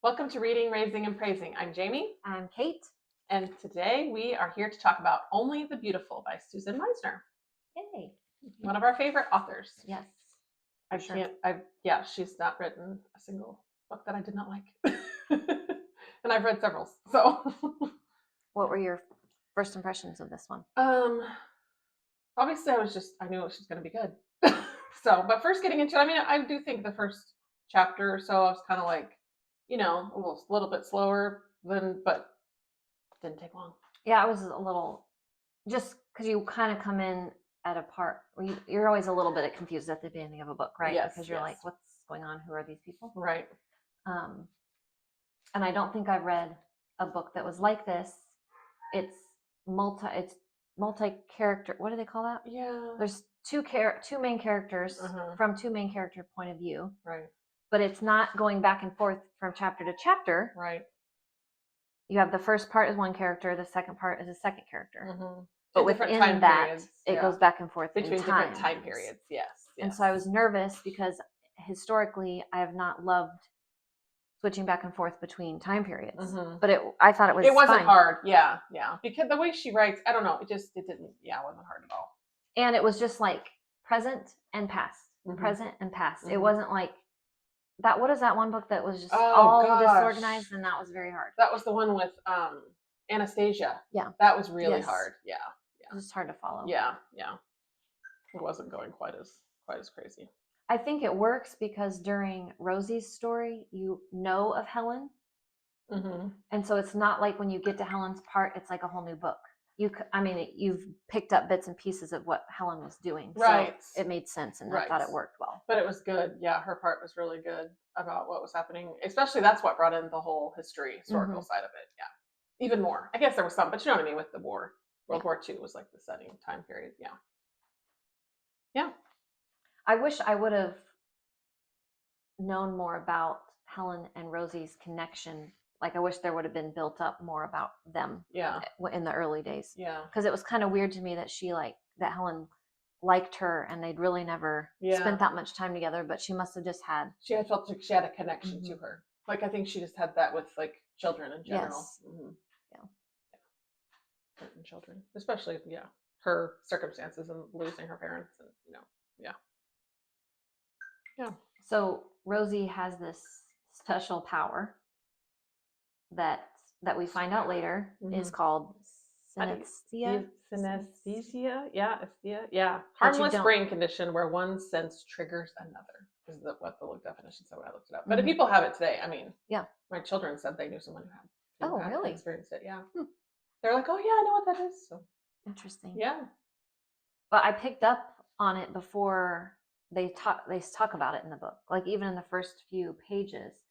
Welcome to Reading, Raising, and Praising. I'm Jamie. I'm Kate. And today we are here to talk about Only the Beautiful by Susan Meissner. Yay. One of our favorite authors. Yes. She's not written a single book that I did not like. And I've read several. So what were your first impressions of this one? Obviously I knew it was going to be good. But first getting into it, I do think the first chapter or so I was kind of like, a little bit slower but didn't take long. Yeah, I was a little, just because you kind of come in at a part where you're always a little bit confused at the beginning of a book, right? Yes, because you're like, what's going on? Who are these people? Right. And I don't think I've read a book that was like this. It's multi-character. What do they call that? Yeah. There's two main characters from two main character point of view. Right. But it's not going back and forth from chapter to chapter. Right. You have the first part is one character, the second part is a second character. Mm-hmm. But within that, it goes back and forth between different time periods. Yes. And so I was nervous because historically I have not loved switching back and forth between time periods. Mm-hmm. But I thought it wasn't fine. Hard. Yeah. Because the way she writes, I don't know, it wasn't hard at all. And it was just like present and past, present and past. Mm-hmm. It wasn't like that. What is that one book that was just all disorganized, and that was very hard? That was the one with Anastasia. Yeah. That was really hard. Yeah. It was hard to follow. Yeah. It wasn't going quite as crazy. I think it works because during Rosie's story, you know of Helen. Mm-hmm. And so it's not like when you get to Helen's part, it's like a whole new book. You've picked up bits and pieces of what Helen was doing. Right. So it made sense, and I thought it worked well. But it was good. Yeah, her part was really good about what was happening. Especially that's what brought in the whole historical side of it. Yeah. Even more. I guess there was some, but you know what I mean with the war. World War II was like the setting time period. Yeah. Yeah. I wish I would have known more about Helen and Rosie's connection. Like, I wish there would have been built up more about them in the early days. Yeah. Because it was kind of weird to me that that Helen liked her and they'd really never spent that much time together, but she must have just had. She had felt like she had a connection to her. Like, I think she just had that with like children in general. Yes. Mm-hmm. Certain children, especially, her circumstances and losing her parents and, Yeah. So Rosie has this special power that we find out later is called synesthesia. Synesthesia, yeah. Harmless brain condition where one sense triggers another. Is what the definition said when I looked it up. But if people have it today, my children said they knew someone who had really experienced it. Yeah. They're like, oh yeah, I know what that is. So interesting. Yeah. But I picked up on it before they talk about it in the book. Like, even in the first few pages,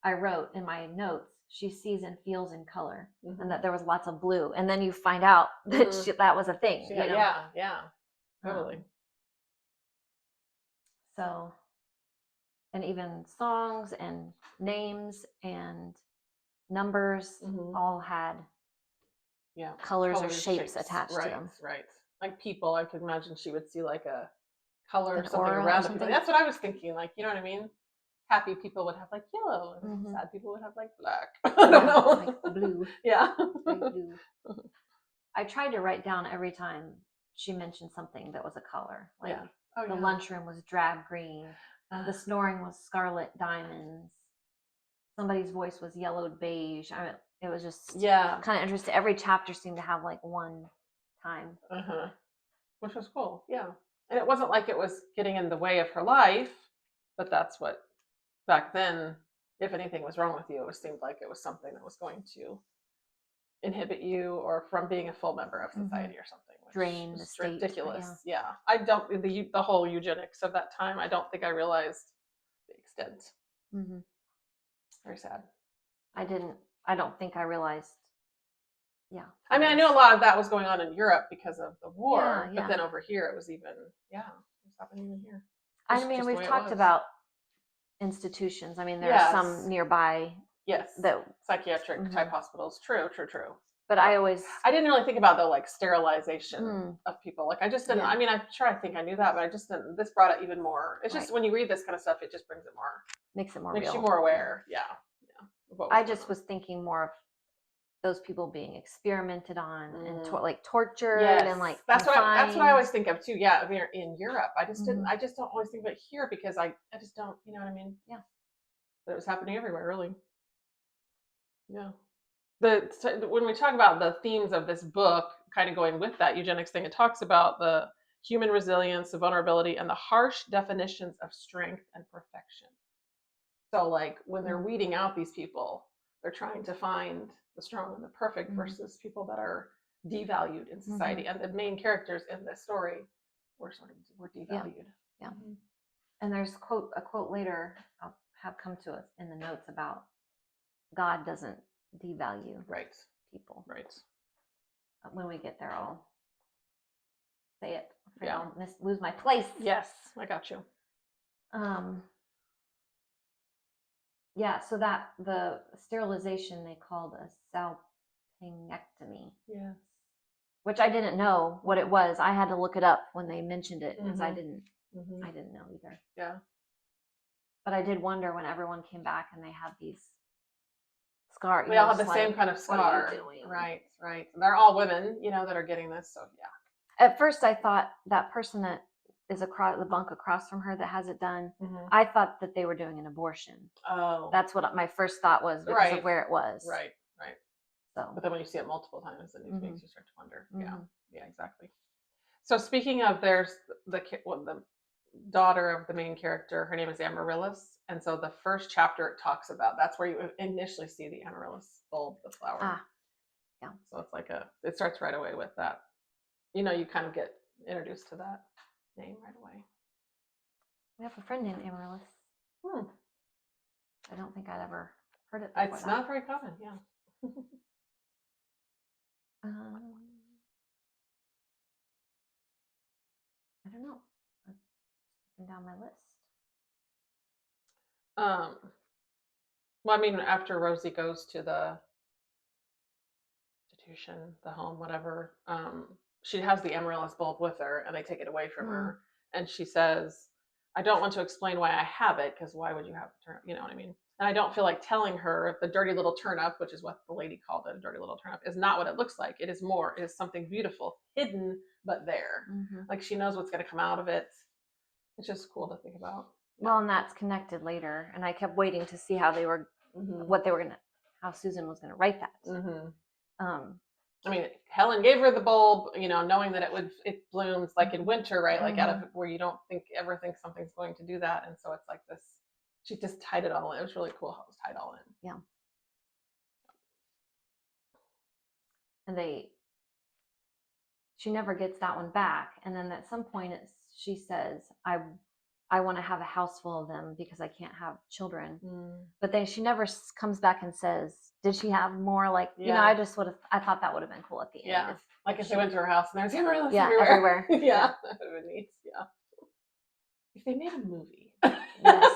I wrote in my notes, she sees and feels in color, and that there was lots of blue. And then you find out that that was a thing. Yeah. Totally. So, and even songs and names and numbers all had colors or shapes attached to them. Right. Like people, I could imagine she would see like a color or something around it. That's what I was thinking. Like, you know what I mean? Happy people would have like yellow, and sad people would have like black. I don't know. Like blue. Yeah. Blue. I tried to write down every time she mentioned something that was a color. Like the lunchroom was drab green. The snoring was scarlet diamonds. Somebody's voice was yellowed beige. It was just kind of interesting. Every chapter seemed to have like one time. Which was cool. Yeah. And it wasn't like it was getting in the way of her life, but that's what back then, if anything was wrong with you, it seemed like it was something that was going to inhibit you or from being a full member of society or something. Which drain the state. Ridiculous. Yeah. I don't, the whole eugenics of that time, I don't think I realized the extent. Very sad. I don't think I realized. Yeah. I mean, I knew a lot of that was going on in Europe because of the war, but then over here it was even, it was happening even here. We've talked about institutions. I mean, there are some nearby. Yes. That psychiatric type hospitals. True. But I didn't really think about the like sterilization of people. Like I just didn't. I mean, I'm sure I think I knew that, but I just didn't. This brought it even more. It's just when you read this kind of stuff, it just brings it more. Makes it more. Makes real. You more aware. Yeah. What I going just on. was thinking more of those people being experimented on and Mm. like tortured Yes, and like that's what I confined. always think of too. Yeah, we're in Europe. I just didn't. Mhm. I just don't always think of it here because I just don't. You know what I mean? Yeah. But it was happening everywhere, really. Yeah. When we talk about the themes of this book, kind of going with that eugenics thing, it talks about the human resilience, the vulnerability, and the harsh definitions of strength and perfection. So, like when they're Mm. weeding out these people, they're trying to find the strong and the perfect versus people that are devalued in society. And the main characters in this story were devalued. Yeah. And there's a quote later I'll have come to us in the notes about God doesn't devalue people. Right. When we get there, I'll say it. Yeah. I'll lose my place. Yes, I got you. Yeah, so that the sterilization they called a salpingectomy. Yes. Which I didn't know what it was. I had to look it up when they mentioned it because I didn't know either. Yeah. But I did wonder when everyone came back and they had these scars. They all have the same kind of scar. What are you doing? Right. They're all women, that are getting this. So yeah. At first, I thought that person that is across the bunk across from her that has it done. I thought that they were doing an abortion. Oh. That's what my first thought was because of where it was. Right. So. But then when you see it multiple times, then it makes you start to wonder. Yeah, exactly. So speaking of, there's the daughter of the main character. Her name is Amaryllis, and so the first chapter it talks about, that's where you initially see the amaryllis bulb, the flower. Yeah. So it's like it starts right away with that. You kind of get introduced to that name right away. We have a friend named Amaryllis. I don't think I'd ever heard it before. It's not very common. Yeah. I don't know. I'm looking down my list. Well, I mean, after Rosie goes to the institution, the home, whatever, she has the amaryllis bulb with her, and they take it away from her, and she says, "I don't want to explain why I have it, because why would you have it? You know what I mean?" And I don't feel like telling her the dirty little turnip, which is what the lady called it, a dirty little turnip, is not what it looks like. It is something beautiful, hidden, but there. Like she knows what's going to come out of it. It's just cool to think about. Well, and that's connected later. And I kept waiting to see how they were, how Susan was going to write that. I mean, Helen gave her the bulb, knowing that it blooms like in winter, right? Like out of where you don't ever think something's going to do that. And so it's like this. She just tied it all in. It was really cool how it was tied all in. Yeah. And she never gets that one back. And then at some point she says, I want to have a house full of them because I can't have children. But then she never comes back and says, did she have more? Like, I thought that would have been cool at the end. Yeah. If they went to her house and there's amaryllis everywhere. Yeah. That would be neat. Yeah. If they made a movie. Yes.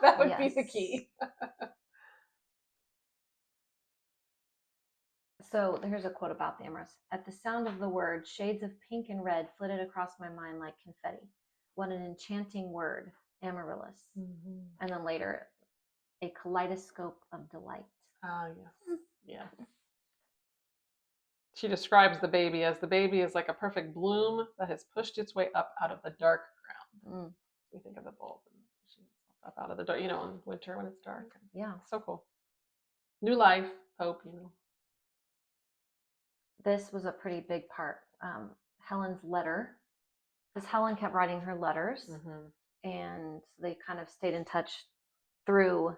That would be the key. So here's a quote about the amaryllis. At the sound of the word, shades of pink and red flitted across my mind like confetti. What an enchanting word, amaryllis. And then later, a kaleidoscope of delight. Ah, yes. Yeah. She describes the baby as like a perfect bloom that has pushed its way up out of the dark ground. We think of the bulb and up out of the dark, in winter when it's dark. Yeah. So cool. New life, hope, This was a pretty big part. Helen's letter, because Helen kept writing her letters, and they kind of stayed in touch through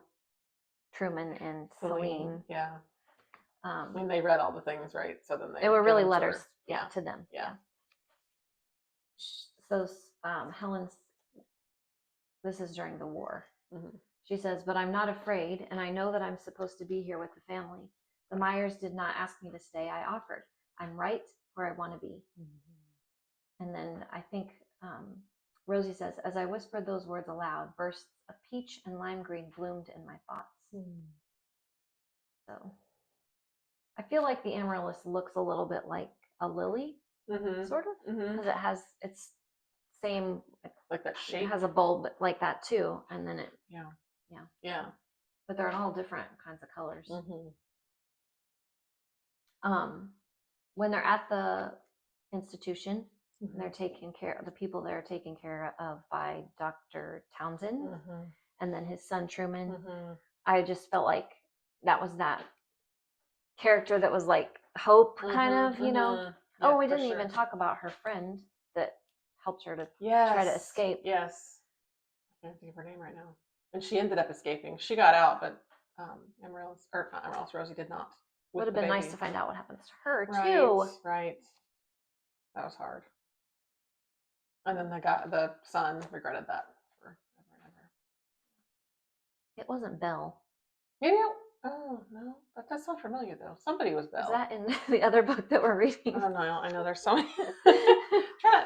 Truman and Celine. Yeah. They read all the things, right? So then they were really letters, to them. Yeah. So Helen's. This is during the war. She says, "But I'm not afraid, and I know that I'm supposed to be here with the family. The Myers did not ask me to stay. I offered. I'm right where I want to be." And then I think Rosie says, "As I whispered those words aloud, bursts of peach and lime green bloomed in my thoughts." So I feel like the amaryllis looks a little bit like a lily, sort of, because it has its same, like that shape. It has a bulb like that too, and then it. Yeah. but they're in all different kinds of colors. Mm-hmm. When they're at the institution, Mm-hmm. they're taken care. The people there are taken care of by Dr. Townsend, Mm-hmm. and then his son Truman. Mm-hmm. I just felt like that was that character that was like hope, kind of, you know. Yeah, Oh, we for didn't sure. even talk about her friend that helped her to Yes. try to escape. Yes. I can't think of her name right now. And she ended up escaping. She got out, but Amaryllis, or not Amaryllis, Rosie did not. Would have been nice to find out what happens to her Right, too. right. That was hard. And then the son regretted that forever and ever. It wasn't Belle. Maybe. Oh no, that's not familiar though. Somebody was Belle. Is that in the other book that we're reading? I don't know. I know there's so many.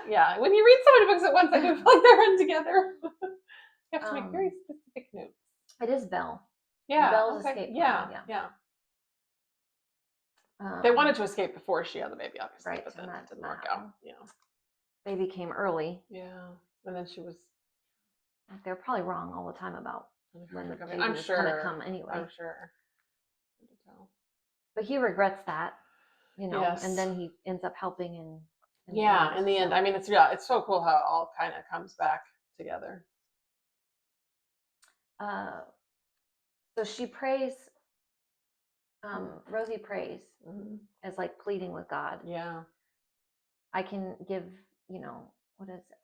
Yeah, when you read so many books at once, I do feel like they're run together. You have to make very specific notes. It is Belle. Yeah. Belle's okay. escape Yeah. plan, Yeah. They wanted to escape before she had the baby, obviously, right, but then and it that didn't did work not out. Yeah. Baby came early. Yeah. And then she was. They were probably wrong all the time about when the baby I'm was sure. going to come anyway. I'm sure. But he regrets that, you know, Yes. and then he ends up helping in yeah, in the end. I mean, it's so cool how it all kind of comes back together. So she prays. Rosie prays as like pleading with God. Yeah. I can give, you know,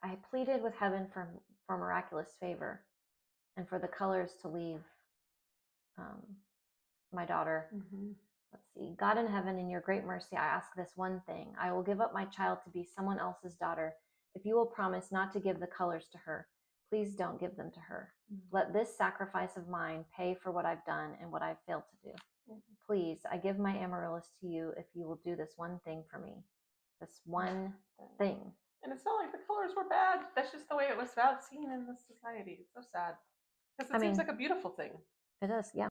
I pleaded with heaven for miraculous favor, and for the colors to leave my daughter. Let's see. God in heaven, in your great mercy, I ask this one thing. I will give up my child to be someone else's daughter. If you will promise not to give the colors to her, please don't give them to her. Let this sacrifice of mine pay for what I've done and what I've failed to do. Please, I give my Amaryllis to you if you will do this one thing for me. This one thing. And it's not like the colors were bad. That's just the way it was seen in this society. It's so sad. Because it seems like a beautiful thing. It is, yeah.